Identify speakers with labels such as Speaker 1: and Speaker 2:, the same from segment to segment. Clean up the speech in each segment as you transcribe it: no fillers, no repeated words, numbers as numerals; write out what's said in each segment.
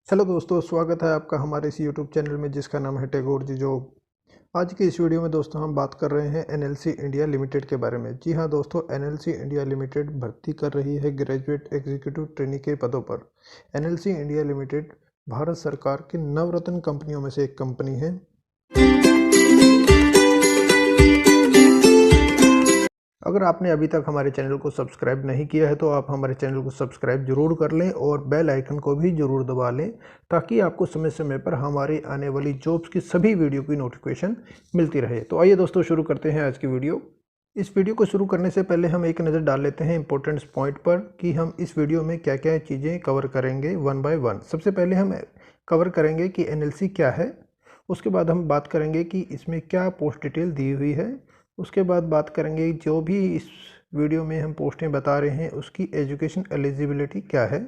Speaker 1: Hello दोस्तों, स्वागत है आपका हमारे इस यूट्यूब चैनल में जिसका नाम है टैगोर जी जॉब। आज की इस वीडियो में दोस्तों हम बात कर रहे हैं एनएलसी इंडिया लिमिटेड के बारे में। जी हां दोस्तों, एनएलसी इंडिया लिमिटेड भर्ती कर रही है ग्रेजुएट एग्जीक्यूटिव ट्रेनी के पदों पर। एनएलसी इंडिया लिमिटेड भारत सरकार की नवरत्न कंपनियों में से एक कंपनी है। अगर आपने अभी तक हमारे चैनल को सब्सक्राइब नहीं किया है तो आप हमारे चैनल को सब्सक्राइब जरूर कर लें और बेल आइकन को भी जरूर दबा लें ताकि आपको समय समय पर हमारी आने वाली जॉब्स की सभी वीडियो की नोटिफिकेशन मिलती रहे। तो आइए दोस्तों, शुरू करते हैं आज की वीडियो। इस वीडियो को शुरू करने से पहले हम एक नज़र डाल लेते हैं इंपॉर्टेंट पॉइंट पर कि हम इस वीडियो में क्या क्या चीज़ें कवर करेंगे वन बाय वन। सबसे पहले हम कवर करेंगे कि एनएलसी क्या है। उसके बाद हम बात करेंगे कि इसमें क्या पोस्ट डिटेल दी हुई है। उसके बाद बात करेंगे जो भी इस वीडियो में हम पोस्टें बता रहे हैं उसकी एजुकेशन एलिजिबिलिटी क्या है।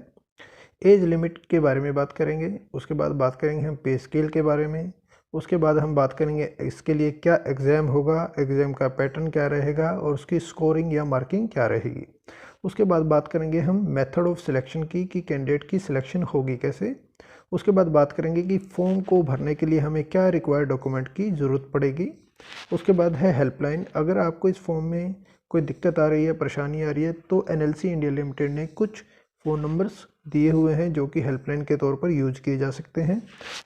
Speaker 1: एज लिमिट के बारे में बात करेंगे। उसके बाद बात करेंगे हम पे स्केल के बारे में। उसके बाद हम बात करेंगे इसके लिए क्या एग्ज़ाम होगा, एग्ज़ाम का पैटर्न क्या रहेगा और उसकी स्कोरिंग या मार्किंग क्या रहेगी। उसके बाद बात करेंगे हम मेथड ऑफ सिलेक्शन की कि कैंडिडेट की सिलेक्शन होगी कैसे। उसके बाद बात करेंगे कि फॉर्म को भरने के लिए हमें क्या रिक्वायर्ड डॉक्यूमेंट की ज़रूरत पड़ेगी। उसके बाद है हेल्पलाइन। अगर आपको इस फॉर्म में कोई दिक्कत आ रही है, परेशानी आ रही है तो एनएलसी इंडिया लिमिटेड ने कुछ फ़ोन नंबर्स दिए हुए हैं जो कि हेल्पलाइन के तौर पर यूज किए जा सकते हैं।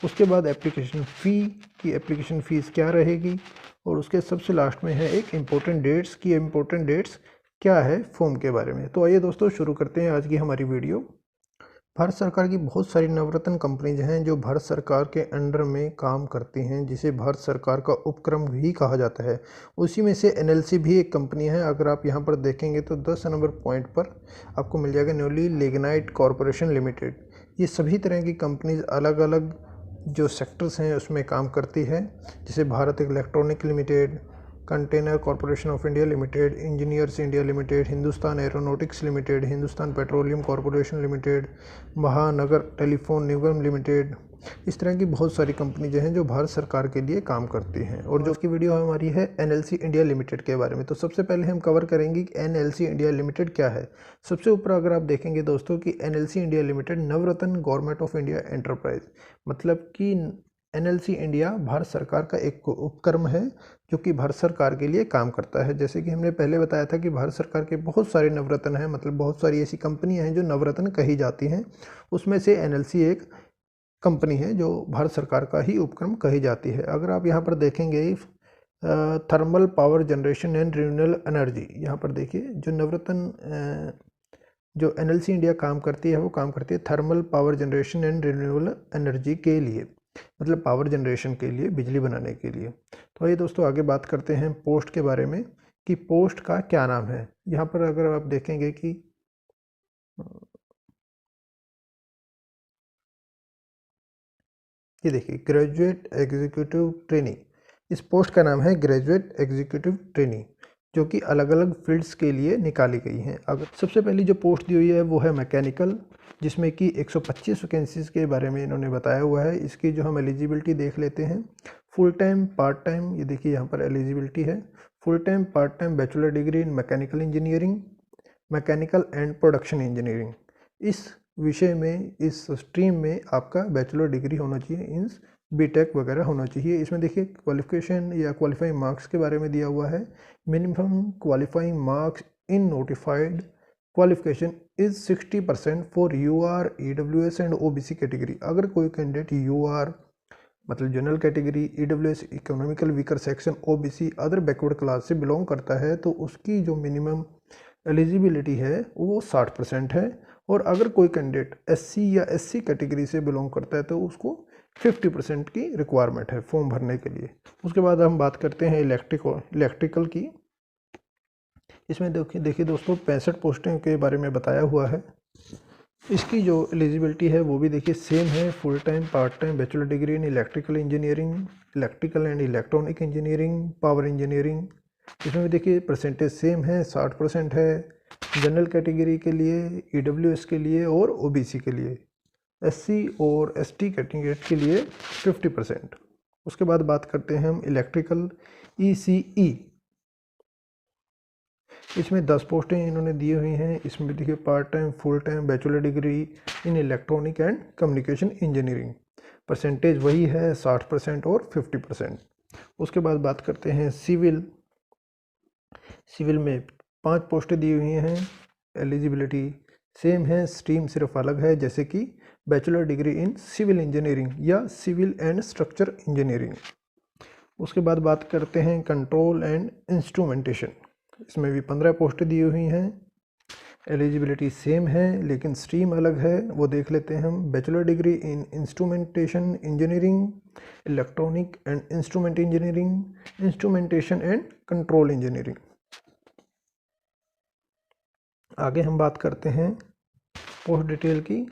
Speaker 1: उसके बाद एप्लीकेशन फ़ी की एप्लीकेशन फ़ीस क्या रहेगी और उसके सबसे लास्ट में है एक इम्पोर्टेंट डेट्स क्या है फॉर्म के बारे में। तो आइए दोस्तों, शुरू करते हैं आज की हमारी वीडियो। भारत सरकार की बहुत सारी नवरत्न कंपनीज हैं जो भारत सरकार के अंडर में काम करती हैं, जिसे भारत सरकार का उपक्रम भी कहा जाता है। उसी में से एनएलसी भी एक कंपनी है। अगर आप यहां पर देखेंगे तो 10 नंबर पॉइंट पर आपको मिल जाएगा न्यूली लिग्नाइट कॉरपोरेशन लिमिटेड। ये सभी तरह की कंपनीज अलग अलग जो सेक्टर्स हैं उसमें काम करती है, जैसे Bharat electronic limited, container corporation of India limited, engineers India limited, Hindustan aeronautics limited, Hindustan petroleum corporation limited, महानगर टेलीफोन निगम लिमिटेड। इस तरह की बहुत सारी कंपनी जो हैं जो भारत सरकार के लिए काम करती हैं। और जो की वीडियो हमारी है एनएलसी इंडिया लिमिटेड के बारे में। तो सबसे पहले हम कवर करेंगे कि एनएलसी इंडिया लिमिटेड क्या है। सबसे ऊपर अगर आप देखेंगे दोस्तों कि NLC India limited Navratna government of India enterprise, मतलब कि एनएलसी इंडिया भारत सरकार का एक उपक्रम है जो कि भारत सरकार के लिए काम करता है। जैसे कि हमने पहले बताया था कि भारत सरकार के बहुत सारे नवरत्न हैं, मतलब बहुत सारी ऐसी कंपनियां हैं जो नवरत्न कही जाती हैं। उसमें से एनएलसी एक कंपनी है जो भारत सरकार का ही उपक्रम कही जाती है। अगर आप यहाँ पर देखेंगे thermal power generation and renewable energy, यहाँ पर देखिए जो नवरत्न जो एनएलसी इंडिया काम करती है वो काम करती है thermal power generation and renewable energy के लिए, मतलब पावर जनरेशन के लिए, बिजली बनाने के लिए। तो आइए दोस्तों आगे बात करते हैं पोस्ट के बारे में कि पोस्ट का क्या नाम है। यहाँ पर अगर आप देखेंगे कि ये देखिए ग्रेजुएट एग्जीक्यूटिव ट्रेनी, इस पोस्ट का नाम है ग्रेजुएट एग्जीक्यूटिव ट्रेनी, जो कि अलग अलग फील्ड्स के लिए निकाली गई हैं। अगर सबसे पहली जो पोस्ट दी हुई है वो है मैकेनिकल, जिसमें कि 125 वैकेंसीज़ के बारे में इन्होंने बताया हुआ है। इसकी जो हम एलिजिबिलिटी देख लेते हैं, फुल टाइम पार्ट टाइम, ये देखिए यहाँ पर एलिजिबिलिटी है full time part time bachelor degree in mechanical engineering, mechanical and production engineering. इस विषय में, इस स्ट्रीम में आपका बैचलर डिग्री होना चाहिए, इन बीटेक वगैरह होना चाहिए। इसमें देखिए क्वालिफिकेशन या क्वालिफाइंग मार्क्स के बारे में दिया हुआ है। Minimum qualifying marks in notified qualification is 60% for UR, EWS and OBC category. अगर कोई कैंडिडेट यूआर मतलब general category, EWS economical weaker section, OBC other backward class से बिलोंग करता है तो उसकी जो मिनिमम एलिजिबिलिटी है वो 60% है। और अगर कोई कैंडिडेट एससी या एससी कैटेगरी से बिलोंग करता है तो उसको 50% की रिक्वायरमेंट है फॉर्म भरने के लिए। उसके बाद हम बात करते हैं इलेक्ट्रिकल की। इसमें देखिए दोस्तों 65 पोस्टें के बारे में बताया हुआ है। इसकी जो एलिजिबिलिटी है वो भी देखिए सेम है, full time part time bachelor degree in electrical engineering, electrical and electronic engineering, power engineering. इसमें भी देखिए परसेंटेज सेम है, 60% है जनरल कैटेगरी के लिए, ईडब्ल्यूएस के लिए और ओबीसी के लिए। एससी और एसटी कैटेगरी के लिए 50%। उसके बाद बात करते हैं हम इलेक्ट्रिकल ईसीई। इसमें 10 पोस्टें इन्होंने दी हुई हैं। इसमें देखिए part time, full time, bachelor degree in electronic and communication engineering. Percentage वही है 60% और 50%। उसके बाद बात करते हैं सिविल। सिविल में 5 पोस्टें दी हुई हैं। एलिजिबिलिटी सेम है, स्ट्रीम सिर्फ अलग है, जैसे कि bachelor degree in civil engineering या सिविल एंड स्ट्रक्चर इंजीनियरिंग। उसके बाद बात करते हैं कंट्रोल एंड इंस्ट्रूमेंटेशन। इसमें भी 15 पोस्टें दी हुई हैं। एलिजिबिलिटी सेम है लेकिन स्ट्रीम अलग है, वो देख लेते हैं हम। Bachelor degree in instrumentation engineering, electronic and instrument engineering, instrumentation and control engineering. आगे हम बात करते हैं पोस्ट डिटेल की।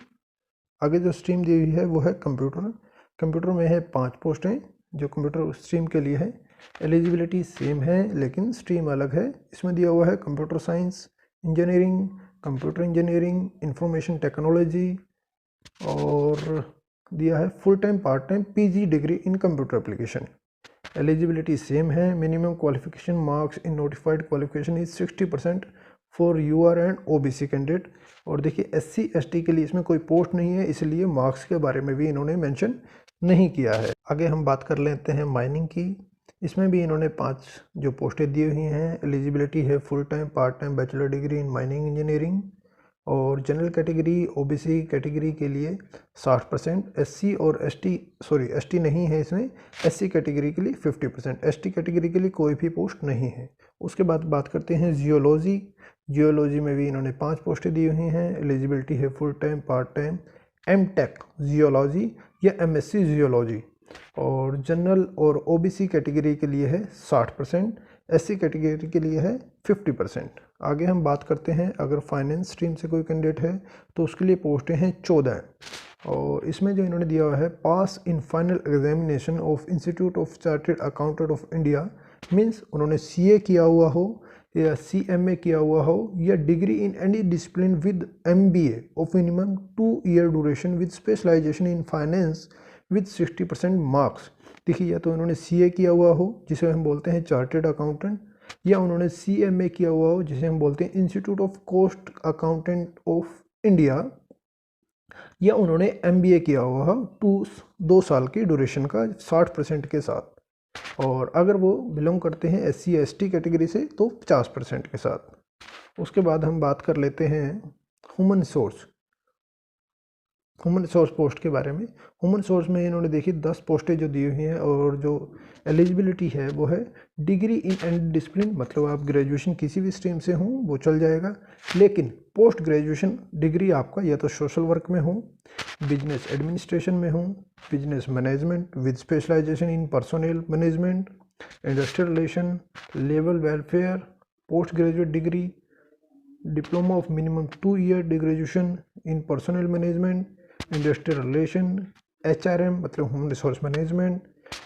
Speaker 1: आगे जो स्ट्रीम दी हुई है वो है कंप्यूटर। कंप्यूटर में है 5 पोस्टें जो कंप्यूटर स्ट्रीम के लिए है। एलिजिबिलिटी सेम है लेकिन स्ट्रीम अलग है। इसमें दिया हुआ है computer science engineering, computer engineering, information technology, और दिया है full time, part time, PG degree in computer application. Eligibility same है। Minimum qualification marks in notified qualification is 60% for UR and OBC candidate. और देखिए SC ST के लिए इसमें कोई पोस्ट नहीं है, इसलिए मार्क्स के बारे में भी इन्होंने मेंशन नहीं किया है। आगे हम बात कर लेते हैं माइनिंग की। इसमें भी इन्होंने 5 जो पोस्टें दी हुई हैं। एलिजिबिलिटी है full time, part time, bachelor degree in mining engineering. और जनरल कैटेगरी ओबीसी कैटेगरी के लिए 60%, SC और ST, सॉरी ST नहीं है इसमें, SC कैटेगरी के लिए 50%, ST कैटेगरी के लिए कोई भी पोस्ट नहीं है। उसके बाद बात करते हैं जियोलॉजी। जियोलॉजी में भी इन्होंने 5 पोस्टें दी हुई हैं। एलिजिबिलिटी है full time, part time, MTech geology या MSc जियोलॉजी। और जनरल और ओबीसी कैटेगरी के लिए है 60%, SC कैटेगरी के लिए है 50%। आगे हम बात करते हैं अगर फाइनेंस स्ट्रीम से कोई कैंडिडेट है तो उसके लिए पोस्टें हैं 14। और इसमें जो इन्होंने दिया हुआ है pass in final examination of Institute of Chartered Accountant of India, means उन्होंने CA किया हुआ हो या CMA किया हुआ हो या degree in any discipline with MBA of minimum 2 year duration with specialization in finance with 60% marks. देखिए या तो इन्होंने CA किया हुआ हो जिसे हम बोलते हैं चार्टर्ड अकाउंटेंट, या उन्होंने CMA किया हुआ हो जिसे हम बोलते हैं institute of cost accountant of India, या उन्होंने MBA किया हुआ हो 2 साल की ड्यूरेशन का 60% के साथ। और अगर वो बिलोंग करते हैं SC ST कैटेगरी से तो 50% के साथ। उसके बाद हम बात कर लेते हैं ह्यूमन रिसोर्स पोस्ट के बारे में। ह्यूमन रिसोर्स में इन्होंने देखी 10 पोस्टें जो दी हुई हैं, और जो एलिजिबिलिटी है वो है डिग्री इन एंड डिसिप्लिन, मतलब आप ग्रेजुएशन किसी भी स्ट्रीम से हों वो चल जाएगा, लेकिन पोस्ट ग्रेजुएशन डिग्री आपका या तो सोशल वर्क में हो, बिजनेस एडमिनिस्ट्रेशन में हो, business management with specialization in personal management, industrial relation, labour welfare, post graduate degree, diploma of minimum 2 year graduation in personal management, industrial relation, HRM मतलब human resource management,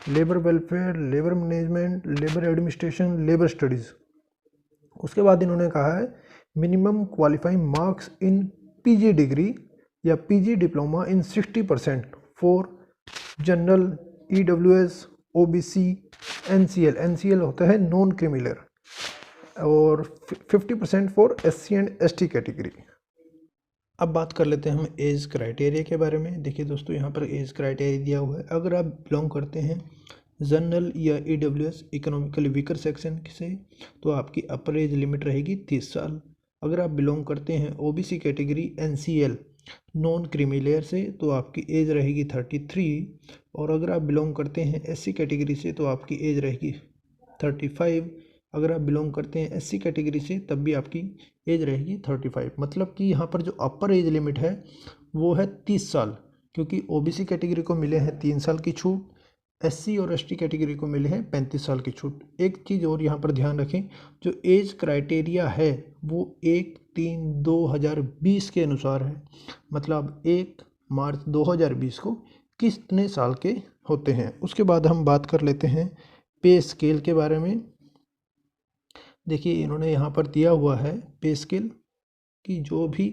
Speaker 1: labour welfare, labour management, labour administration, labour studies. उसके बाद इन्होंने कहा है minimum qualifying marks in PG degree या PG diploma in 60% for general, EWS, OBC, NCL होता है non criminal, और 50% for SC and ST category. अब बात कर लेते हैं हम एज क्राइटेरिया के बारे में। देखिए दोस्तों यहाँ पर एज क्राइटेरिया दिया हुआ है। अगर आप बिलोंग करते हैं जनरल या EWS इकोनॉमिकली वीकर सेक्शन से तो आपकी अपर एज लिमिट रहेगी 30 साल। अगर आप बिलोंग करते हैं OBC category NCL non creamy से तो आपकी एज रहेगी 33। और अगर आप बिलोंग करते हैं SC कैटेगरी से तो आपकी एज रहेगी 35। अगर आप बिलोंग करते हैं SC कैटेगरी से तब भी आपकी एज रहेगी 35। मतलब कि यहाँ पर जो अपर एज लिमिट है वो है 30 साल, क्योंकि OBC कैटेगरी को मिले हैं 3 साल की छूट, SC और ST कैटेगरी को मिले हैं 35 साल की छूट। एक चीज़ और यहाँ पर ध्यान रखें, जो एज क्राइटेरिया है वो 1/3/2020 के अनुसार है, मतलब 1 मार्च 2020 को कितने साल के होते हैं। उसके बाद हम बात कर लेते हैं पे स्केल के बारे में। देखिए इन्होंने यहाँ पर दिया हुआ है पे स्केल कि जो भी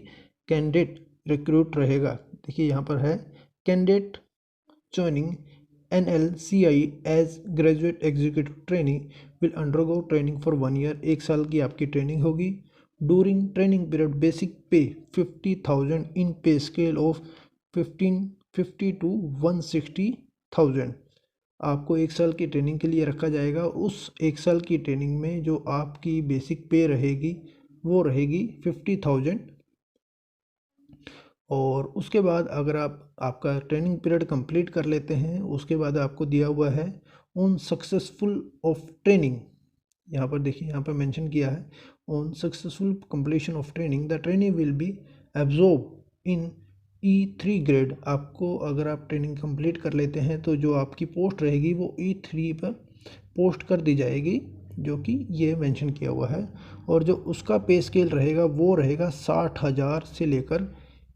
Speaker 1: कैंडिडेट रिक्रूट रहेगा, देखिए यहाँ पर है candidate joining NLCI as graduate executive trainee will undergo training for 1 year. 1 साल की आपकी ट्रेनिंग होगी। डूरिंग ट्रेनिंग पीरियड बेसिक पे 50,000 इन पे स्केल ऑफ 1550 टू 160,000। आपको 1 साल की ट्रेनिंग के लिए रखा जाएगा। उस 1 साल की ट्रेनिंग में जो आपकी बेसिक पे रहेगी वो रहेगी 50,000। और उसके बाद अगर आपका ट्रेनिंग पीरियड कंप्लीट कर लेते हैं, उसके बाद आपको दिया हुआ है ऑन सक्सेसफुल ऑफ ट्रेनिंग। यहाँ पर देखिए, यहाँ पर मेंशन किया है on successful completion of training the trainee will be absorb in E3 grade. आपको अगर आप ट्रेनिंग कंप्लीट कर लेते हैं तो जो आपकी पोस्ट रहेगी वो E3 पर पोस्ट कर दी जाएगी, जो कि ये मेंशन किया हुआ है। और जो उसका पे स्केल रहेगा वो रहेगा 60,000 से लेकर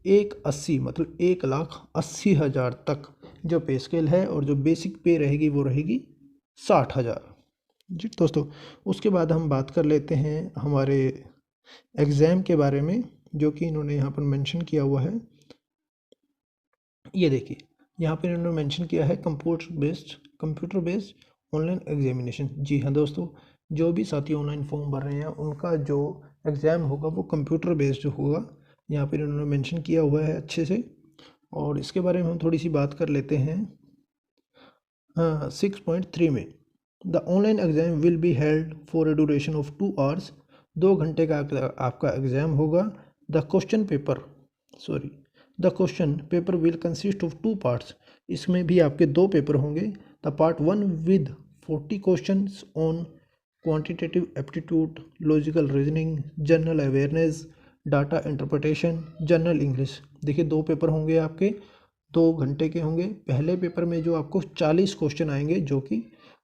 Speaker 1: 180 मतलब 1,80,000 तक जो पे स्केल है। और जो बेसिक पे रहेगी वो रहेगी 60,000 जी दोस्तों। उसके बाद हम बात कर लेते हैं हमारे एग्ज़ाम के बारे में, जो कि इन्होंने यहाँ पर मेंशन किया हुआ है। ये देखिए, यहाँ पर इन्होंने मेंशन किया है कंप्यूटर बेस्ड ऑनलाइन एग्जामिनेशन। जी हाँ दोस्तों, जो भी साथी ऑनलाइन फॉर्म भर रहे हैं उनका जो एग्ज़ाम होगा वो कंप्यूटर बेस्ड होगा। यहाँ पर इन्होंने मेंशन किया हुआ है अच्छे से। और इसके बारे में हम थोड़ी सी बात कर लेते हैं। 6.3 में the online exam will be held for a duration of 2 hours. 2 घंटे का आपका एग्ज़ाम होगा। The question paper will consist of 2 parts. इसमें भी आपके 2 पेपर होंगे। The part 1 with 40 question on quantitative aptitude, logical reasoning, general awareness, data interpretation, general English. देखिए 2 paper होंगे आपके, 2 घंटे के होंगे। पहले पेपर में जो आपको 40 क्वेश्चन आएंगे, जो कि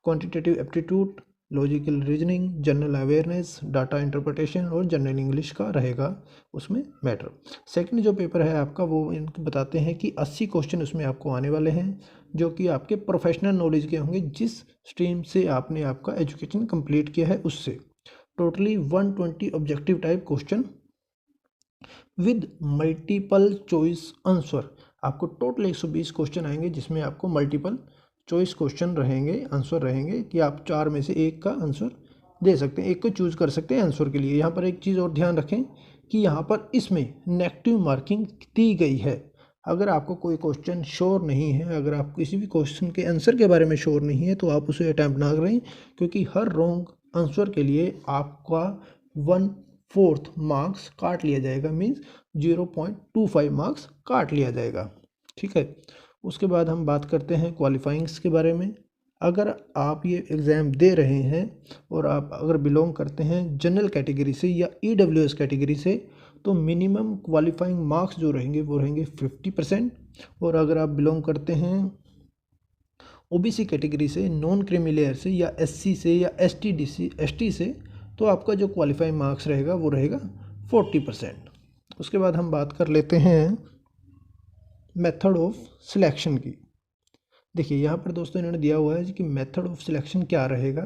Speaker 1: quantitative aptitude, logical reasoning, general awareness, data interpretation और जनरल इंग्लिश का रहेगा उसमें मैटर। सेकंड जो पेपर है आपका वो इनको बताते हैं कि 80 क्वेश्चन उसमें आपको आने वाले हैं, जो कि आपके प्रोफेशनल नॉलेज के होंगे, जिस स्ट्रीम से आपने आपका एजुकेशन कंप्लीट किया है उससे। Totally 120 objective type question with multiple choice answer. आपको टोटल 120 क्वेश्चन आएंगे, जिसमें आपको मल्टीपल चॉइस क्वेश्चन रहेंगे, आंसर रहेंगे, कि आप 4 में से 1 का आंसर दे सकते हैं, 1 को चूज़ कर सकते हैं आंसर के लिए। यहाँ पर एक चीज़ और ध्यान रखें कि यहाँ पर इसमें नेगेटिव मार्किंग दी गई है। अगर आपको कोई क्वेश्चन श्योर नहीं है, अगर आप किसी भी क्वेश्चन के आंसर के बारे में श्योर नहीं है, तो आप उसे अटैम्प्ट ना करें, क्योंकि हर रॉन्ग आंसर के लिए आपका 1/4 मार्क्स काट लिया जाएगा, मीन्स 0.25 मार्क्स काट लिया जाएगा। ठीक है। उसके बाद हम बात करते हैं क्वालिफाइंग्स के बारे में। अगर आप ये एग्ज़ाम दे रहे हैं और आप अगर बिलोंग करते हैं जनरल कैटेगरी से या EWS कैटेगरी से, तो मिनिमम क्वालिफाइंग मार्क्स जो रहेंगे वो रहेंगे 50%। और अगर आप बिलोंग करते हैं OBC कैटेगरी से, नॉन क्रीमी लेयर से या SC से या ST से, तो आपका जो क्वालिफाइंग मार्क्स रहेगा वो रहेगा 40%। उसके बाद हम बात कर लेते हैं मेथड ऑफ सिलेक्शन की। देखिए यहाँ पर दोस्तों इन्होंने दिया हुआ है कि मेथड ऑफ सिलेक्शन क्या रहेगा,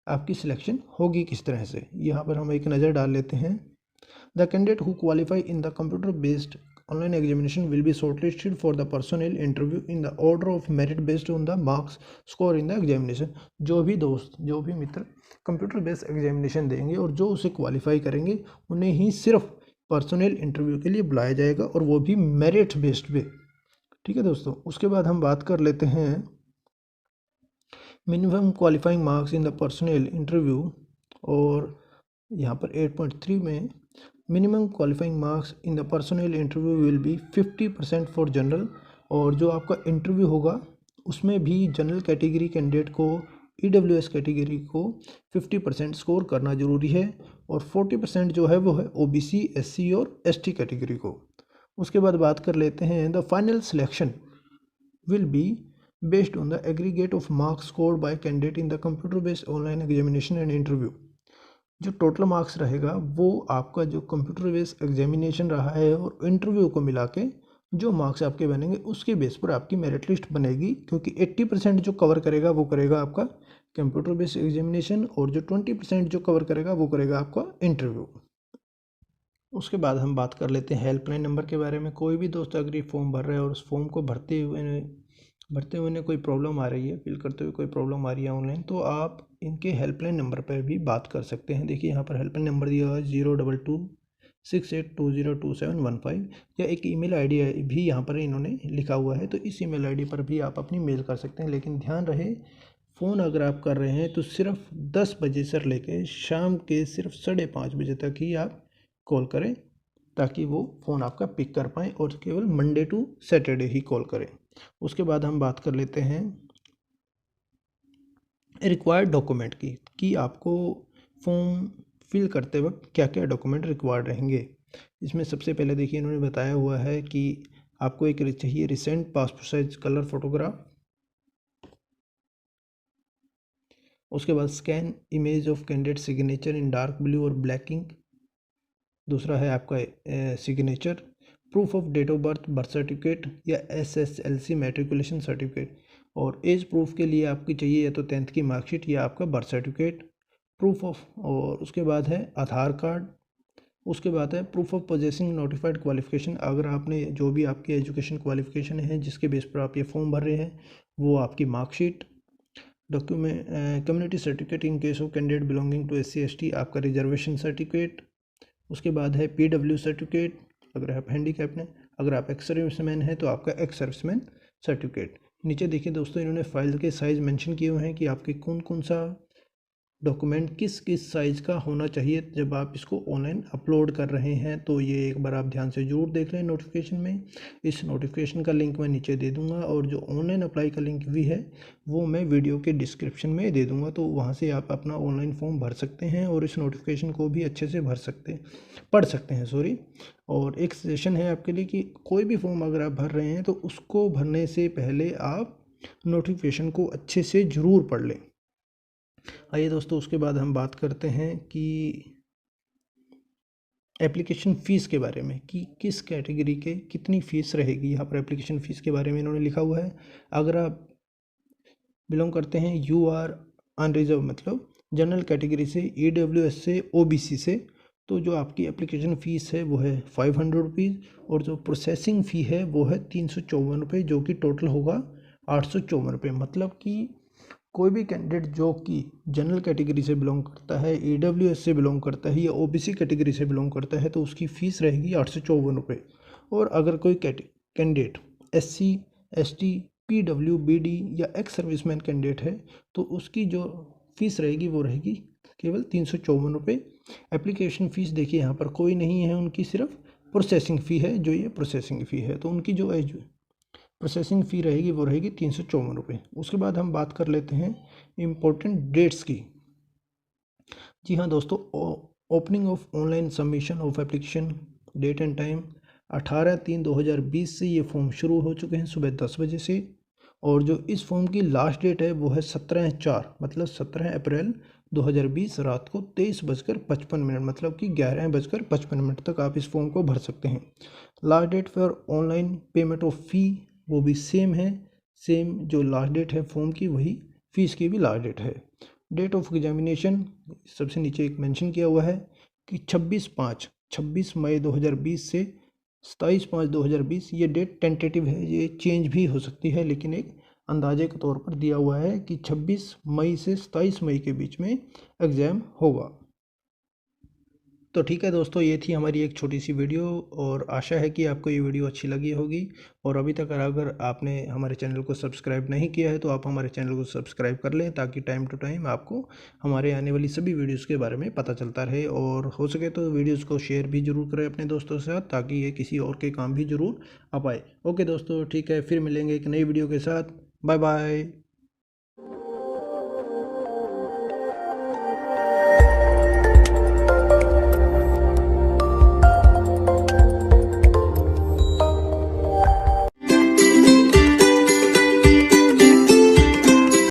Speaker 1: आपकी सिलेक्शन होगी किस तरह से। यहाँ पर हम एक नज़र डाल लेते हैं। The candidate who qualify in the computer based online examination will be shortlisted for the personal interview in the order of merit based on the marks score in the examination. जो भी मित्र कंप्यूटर बेस्ड एग्जामिनेशन देंगे और जो उसे qualify करेंगे, उन्हें ही सिर्फ personal interview के लिए बुलाया जाएगा, और वो भी मेरिट बेस्ड पे। ठीक है दोस्तों। उसके बाद हम बात कर लेते हैं minimum qualifying marks in the personal interview. और यहाँ पर 8.3 में minimum qualifying marks in the personal interview will be 50% for general. और जो आपका इंटरव्यू होगा उसमें भी जनरल कैटेगरी कैंडिडेट को, EWS कैटेगरी को 50% स्कोर करना जरूरी है, और 40% जो है वो है OBC, SC और ST कैटेगरी को। उसके बाद बात कर लेते हैं the final selection will be based on the aggregate of marks scored by candidate in the computer based online examination and interview. जो टोटल मार्क्स रहेगा वो आपका जो कंप्यूटर बेस्ड एग्जामिनेशन रहा है और इंटरव्यू को मिला के जो मार्क्स आपके बनेंगे उसके बेस पर आपकी मेरिट लिस्ट बनेगी। क्योंकि 80% जो कवर करेगा वो करेगा आपका कंप्यूटर बेस्ड एग्जामिनेशन, और जो 20% जो कवर करेगा वो करेगा आपका इंटरव्यू। उसके बाद हम बात कर लेते हैं हेल्पलाइन नंबर के बारे में। कोई भी दोस्त अगर ये फॉर्म भर रहा है और उस फॉर्म को भरते हुए भरते हुए कोई प्रॉब्लम आ रही है, फिल करते हुए कोई प्रॉब्लम आ रही है ऑनलाइन, तो आप इनके हेल्पलाइन नंबर पर भी बात कर सकते हैं। देखिए यहाँ पर हेल्पलाइन नंबर दिया हुआ है 02268202715, या एक ईमेल आईडी भी यहाँ पर इन्होंने लिखा हुआ है, तो इस ईमेल आईडी पर भी आप अपनी मेल कर सकते हैं। लेकिन ध्यान रहे, फ़ोन अगर आप कर रहे हैं तो सिर्फ 10 बजे से लेकर शाम के सिर्फ 5:30 बजे तक ही आप कॉल करें, ताकि वो फ़ोन आपका पिक कर पाएँ, और केवल मंडे टू सैटरडे ही कॉल करें। उसके बाद हम बात कर लेते हैं रिक्वायर्ड डॉक्यूमेंट की, कि आपको फॉर्म फिल करते वक्त क्या क्या डॉक्यूमेंट रिक्वायर्ड रहेंगे। इसमें सबसे पहले देखिए इन्होंने बताया हुआ है कि आपको एक चाहिए recent passport size colour photograph. उसके बाद scan image of candidate signature in dark blue और ब्लैक इंक। दूसरा है आपका signature, proof of date of birth, birth certificate या SSLC मैट्रिकुलेशन सर्टिफिकेट। और एज प्रूफ के लिए आपकी चाहिए या तो 10th की मार्कशीट या आपका बर्थ सर्टिफिकेट, प्रूफ ऑफ, और उसके बाद है आधार कार्ड। उसके बाद है proof of possessing notified qualification, अगर आपने जो भी आपकी एजुकेशन क्वालिफिकेशन है जिसके बेस पर आप ये फॉर्म भर रहे हैं वो आपकी marksheet. Document community certificate in case of candidate belonging to SC ST, आपका रिजर्वेशन सर्टिफिकेट। उसके बाद है PW सर्टिफिकेट अगर आप हैंडीकैप हैं, अगर आप एक्स सर्विसमैन हैं तो आपका एक्स सर्विसमैन सर्टिफिकेट। नीचे देखिए दोस्तों, इन्होंने फाइल के साइज़ मेंशन किए हुए हैं कि आपके कौन कौन सा डॉक्यूमेंट किस किस साइज़ का होना चाहिए जब आप इसको ऑनलाइन अपलोड कर रहे हैं। तो ये एक बार आप ध्यान से ज़रूर देख लें नोटिफिकेशन में। इस नोटिफिकेशन का लिंक मैं नीचे दे दूंगा, और जो ऑनलाइन अप्लाई का लिंक भी है वो मैं वीडियो के डिस्क्रिप्शन में दे दूंगा, तो वहाँ से आप अपना ऑनलाइन फॉर्म भर सकते हैं और इस नोटिफिकेशन को भी अच्छे से पढ़ सकते हैं। और एक सजेशन है आपके लिए कि कोई भी फॉर्म अगर आप भर रहे हैं तो उसको भरने से पहले आप नोटिफिकेशन को अच्छे से ज़रूर पढ़ लें। आइए दोस्तों, उसके बाद हम बात करते हैं कि एप्लीकेशन फ़ीस के बारे में, कि किस कैटेगरी के कितनी फ़ीस रहेगी। यहाँ पर एप्लीकेशन फ़ीस के बारे में इन्होंने लिखा हुआ है, अगर आप बिलोंग करते हैं UR अनरिजर्व मतलब जनरल कैटेगरी से, EWS से, OBC से, तो जो आपकी एप्लीकेशन फ़ीस है वो है 500 रुपीज़, और जो प्रोसेसिंग फ़ी है वो है 354 रुपये, जो कि टोटल होगा 854 रुपये। मतलब कि कोई भी कैंडिडेट जो कि जनरल कैटेगरी से बिलोंग करता है, EWS से बिलोंग करता है या OBC कैटेगरी से बिलोंग करता है, तो उसकी फ़ीस रहेगी 854 रुपये। और अगर कोई candidate SC ST PW BD या एक्स सर्विसमैन कैंडिडेट है तो उसकी जो फ़ीस रहेगी वो रहेगी केवल 354 रुपये। एप्लीकेशन फ़ीस देखिए यहाँ पर कोई नहीं है, उनकी सिर्फ प्रोसेसिंग फ़ी है, जो ये प्रोसेसिंग फ़ी है, तो उनकी जो प्रोसेसिंग फ़ी रहेगी वो रहेगी 354 रुपये। उसके बाद हम बात कर लेते हैं इम्पोर्टेंट डेट्स की। जी हाँ दोस्तों, opening of online submission of application date and time 18/3/2020 से ये फॉर्म शुरू हो चुके हैं सुबह 10 बजे से, और जो इस फॉर्म की लास्ट डेट है वो है 17/4 मतलब 17 अप्रैल 2020 रात को 23:55 मतलब कि 11:55 तक आप इस फॉर्म को भर सकते हैं। Last date for online payment of fee वो भी सेम है, सेम जो लास्ट डेट है फॉर्म की वही फ़ीस की भी लास्ट डेट है। डेट ऑफ एग्जामिनेशन सबसे नीचे एक मेंशन किया हुआ है कि 26 मई 2020 से 27/5/2020। ये डेट टेंटेटिव है, ये चेंज भी हो सकती है, लेकिन एक अंदाजे के तौर पर दिया हुआ है कि 26 मई से 27 मई के बीच में एग्ज़ाम होगा। तो ठीक है दोस्तों, ये थी हमारी एक छोटी सी वीडियो, और आशा है कि आपको ये वीडियो अच्छी लगी होगी। और अभी तक अगर आपने हमारे चैनल को सब्सक्राइब नहीं किया है तो आप हमारे चैनल को सब्सक्राइब कर लें, ताकि टाइम टू टाइम आपको हमारे आने वाली सभी वीडियोज़ के बारे में पता चलता रहे। और हो सके तो वीडियोज़ को शेयर भी ज़रूर करें अपने दोस्तों के साथ, ताकि ये किसी और के काम भी ज़रूर आ पाए। ओके दोस्तों, ठीक है, फिर मिलेंगे एक नई वीडियो के साथ। Bye bye.